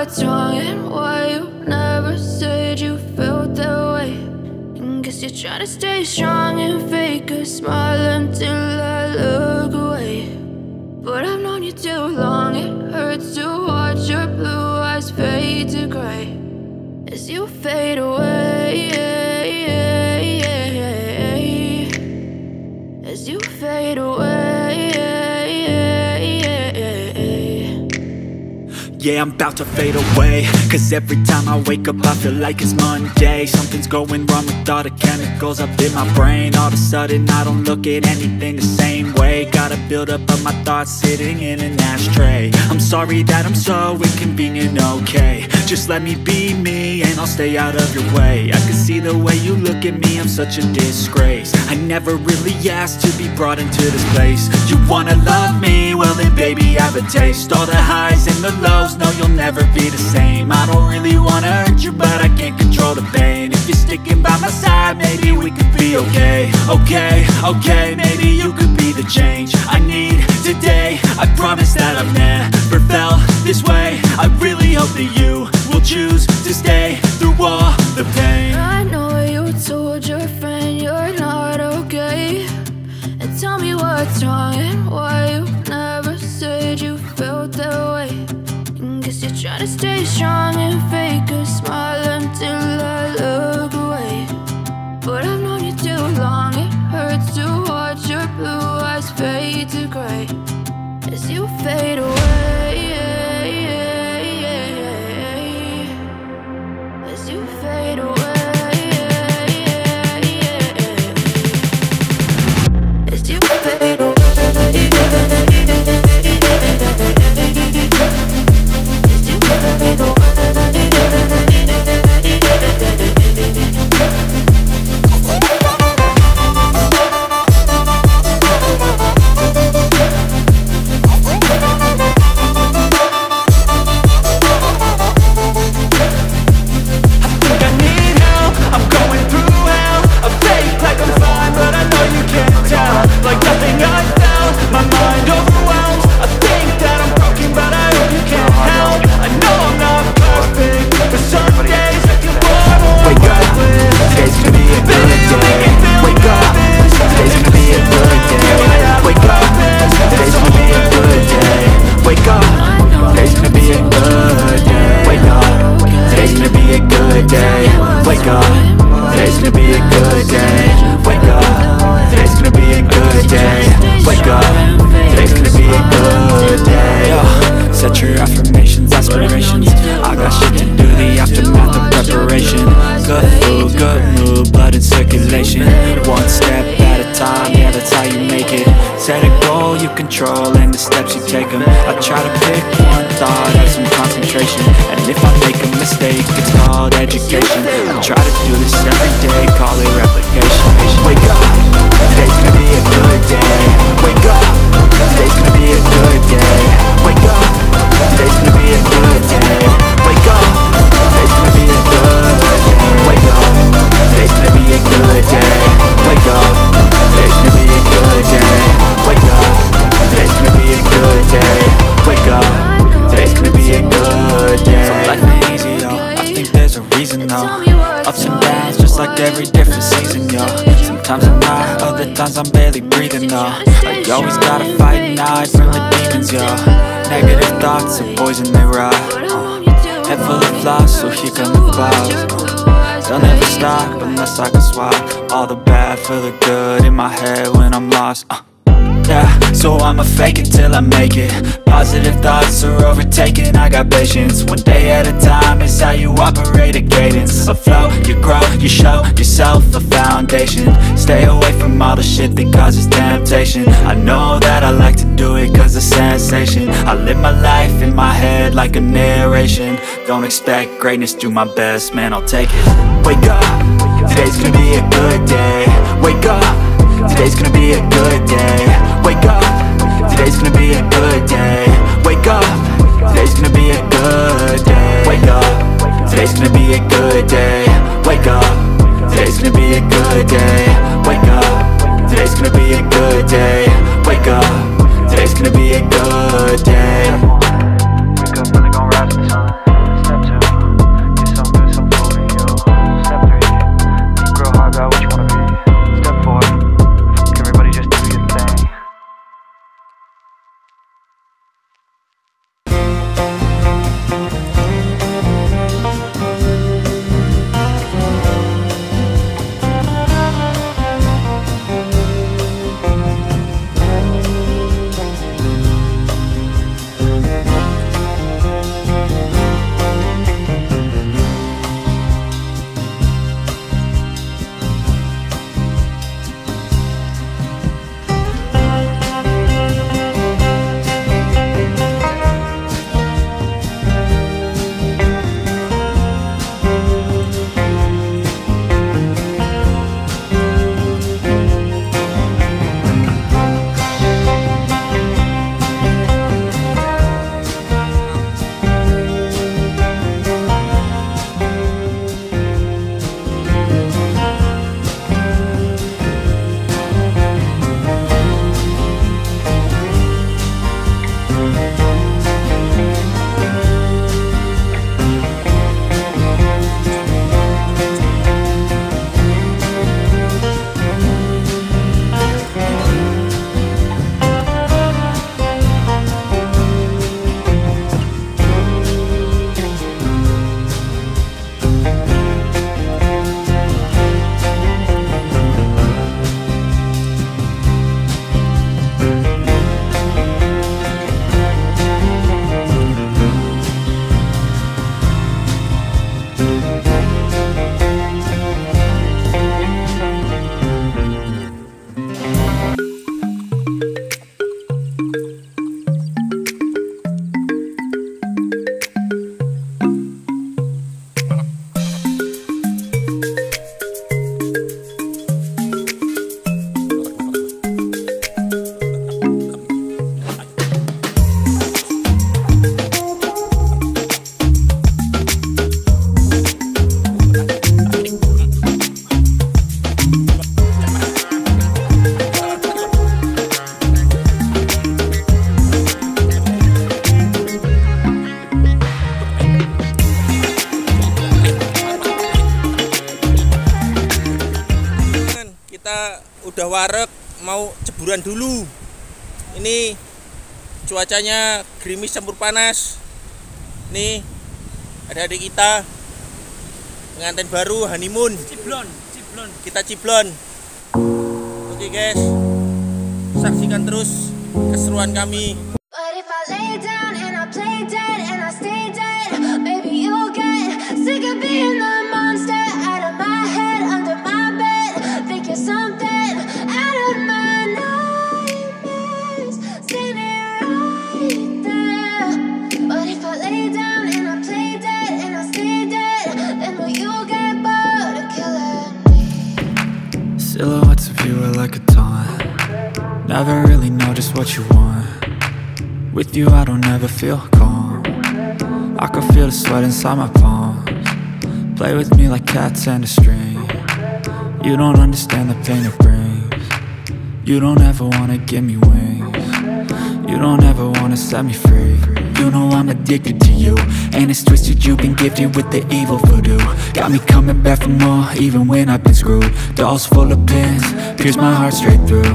what's wrong and why you never said you felt that way. And guess you're trying to stay strong and fake a smile until I look away. But I've known you too long, it hurts to watch your blue eyes fade to gray as you fade away, as you fade away. Yeah, I'm about to fade away, cause every time I wake up I feel like it's Monday. Something's going wrong with all the chemicals up in my brain. All of a sudden I don't look at anything the same way. Gotta build up of my thoughts sitting in an ashtray. I'm sorry that I'm so inconvenient, okay. Just let me be me and I'll stay out of your way. I can see the way you look at me, I'm such a disgrace. I never really asked to be brought into this place. You wanna love me? Well then baby, have a taste. All the highs and the lows, no, you'll never be the same. I don't really wanna hurt you, but I can't control the pain. If you're sticking by my side, maybe we could be okay. Okay, maybe you could be the change I need today. I promise that I've never felt this way. I really hope that you will choose to stay through all the pain. I know you told your friend you're not okay, and tell me what's wrong and why you never said you felt that way. Guess you're trying to stay strong and fake a smile until I look away. But I've known you too long, it hurts to watch your blue eyes fade to gray as you fade away, as you fade away, as you fade away. One step at a time, yeah, that's how you make it. Set a goal, you control, and the steps you take them. I try to pick one thought, have some concentration, and if I make a mistake, it's called education. I try to do this every day, call it replication. Wake up, today's gonna be a good day. Wake up, today's gonna be a good day. Wake up, today's gonna be a good day. Wake up, today's gonna be a good day. Wake up, today's gonna be a good day. Wake up, today's gonna be a good day. Wake up, today's gonna be a good day. Wake up, today's gonna be a good day. So life ain't easy, yo, I think there's a reason, though. Ups and downs, just like every different season, yo. Sometimes I'm high, other times I'm barely breathing, though. I always gotta fight and hide from the demons, yo. Negative thoughts are poison, they rot. Head full of flaws, so here come the clouds. They'll never stop unless I can swap all the bad for the good in my head when I'm lost. Yeah, so I'ma fake it till I make it. Positive thoughts are overtaken, I got patience. One day at a time is how you operate a cadence. A flow, you grow, you show yourself a foundation. Stay away from all the shit that causes temptation. I know that I like to do it cause it's sensation. I live my life in my head like a narration. Don't expect greatness, do my best, man, I'll take it. Wake up, today's gonna be a good day. Wake up, today's gonna be a good day. Wake up, today's gonna be a good day. Wake up, today's gonna be a good day. Wake up, today's gonna be a good day. Wake up, today's gonna be a good day. Wake up, today's gonna be a good day. Wake up, today's gonna be a good day. Wake up, really gonna rise to the sun. liburan dulu. Ini cuacanya gerimis campur panas. Nih ada adik kita pengantin baru honeymoon. Ciblon. Kita ciblon. Oke guys, saksikan terus keseruan kami. But if I lay down and I play dead and I stay dead, maybe you'll get sick of being the monster out of my head, under my bed. Think you're something out of my nightmares, standing right there. But if I lay down and I play dead and I stay dead, then will you get bored of killing me? Silhouettes of you are like a taunt. Never really know just what you want. With you I don't ever feel calm. I can feel the sweat inside my palms. Play with me like cats and a string. You don't understand the pain it brings. You don't ever wanna give me wings. You don't ever wanna set me free. You know I'm addicted to you, and it's twisted, you've been gifted with the evil voodoo. Got me coming back for more, even when I've been screwed. Dolls full of pins, pierce my heart straight through.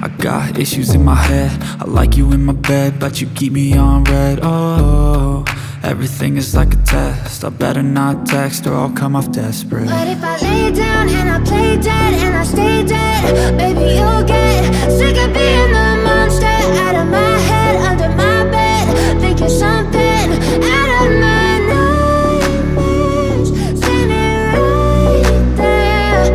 I got issues in my head, I like you in my bed, but you keep me on red. Oh, everything is like a test, I better not text or I'll come off desperate. But if I lay down and I play dead and I stay dead, baby you'll get sick of being the monster out of my head, under my bed. Think you're something out of my nightmares, standing right there.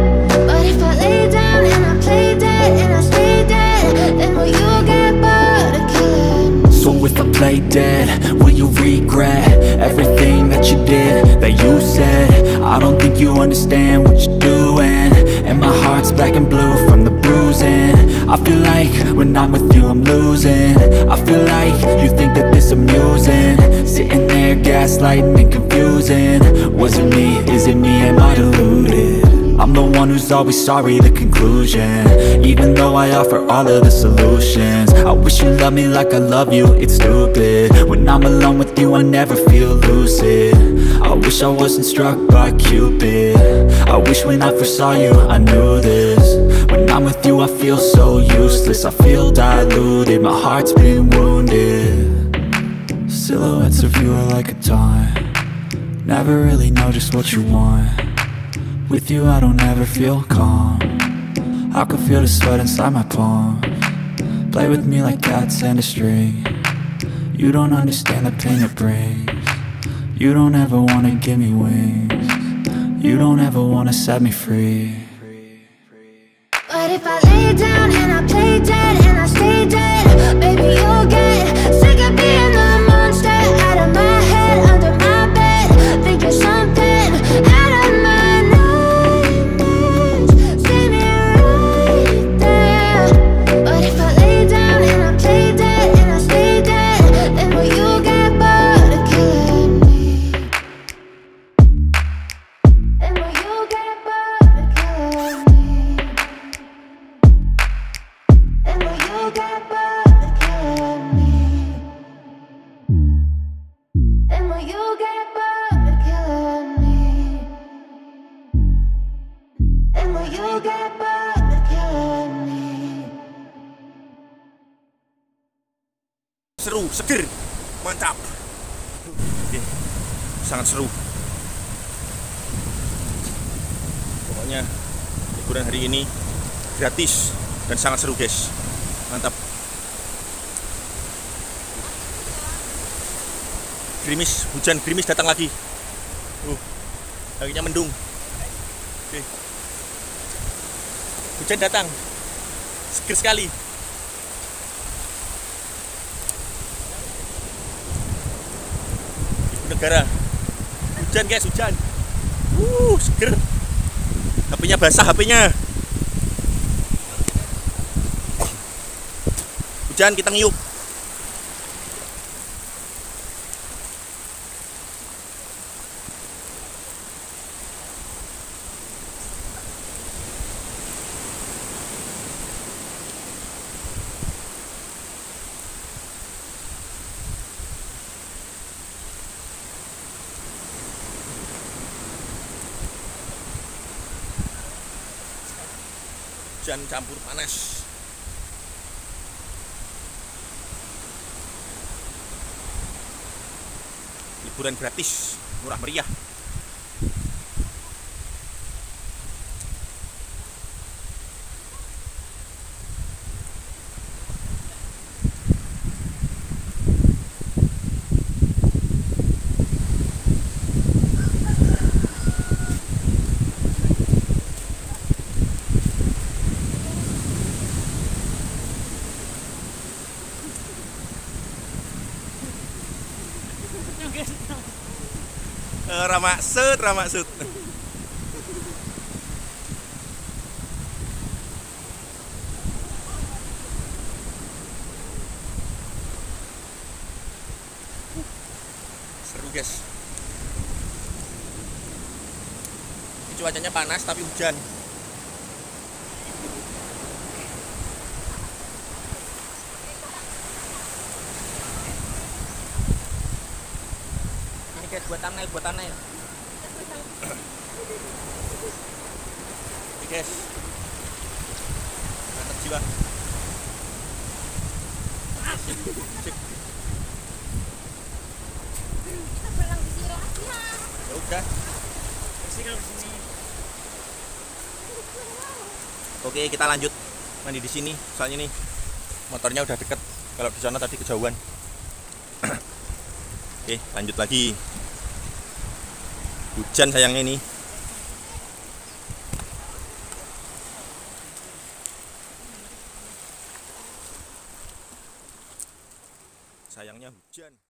But if I lay down and I play dead and I stay dead, then will you get bored of killing me? So if I play dead, will you regret everything that you did, that you said? I don't think you understand what you're doing, and my heart's black and blue from the bruising. I feel like when I'm with you I'm losing. I feel like you think that this amusing, sitting there gaslighting and confusing. Was it me? Is it me? Am I deluded? I'm the one who's always sorry, the conclusion, even though I offer all of the solutions. I wish you loved me like I love you, it's stupid. When I'm alone with you I never feel lucid. I wish I wasn't struck by Cupid. I wish when I first saw you I knew this. When I'm with you I feel so useless, I feel diluted, my heart's been wounded. Silhouettes of you are like a taunt. Never really know just what you want. With you I don't ever feel calm. I can feel the sweat inside my palms. Play with me like cats and a string. You don't understand the pain it brings. You don't ever wanna give me wings. You don't ever wanna set me free. But if I lay down and I play dead and I stay dead, baby you'll get sick of being the monster out of my head, under my bed. Think you're something out of my nightmares, standing right there. But if I lay down and I play dead and I stay dead, then will you get bored of killing me? Then will you get bored of killing me? Then will you get bored of killing me? Then will you get bored of killing me? Then will you get bored of killing me? Seru, seger, mantap. Oke, sangat seru. Pokoknya liburan hari ini gratis dan sangat seru guys. Mantap. Gerimis, hujan gerimis datang lagi. Langitnya mendung. Oke. Hujan datang. Seger sekali. Ibu negara. Hujan guys, hujan. Seger. HP-nya basah, HP-nya. Hujan, kita ngiyup. Hujan campur panas. liburan gratis, murah meriah. Ramaksud. Seru guys. Cuacanya panas tapi hujan. Ini guys buat thumbnail. Oke guys, mantap jiwa. Ya udah. Oke, kita lanjut mandi di sini. Soalnya nih motornya udah deket. Kalau di sana tadi kejauhan. Oke, lanjut lagi. Hujan sayangnya nih. Sayangnya hujan.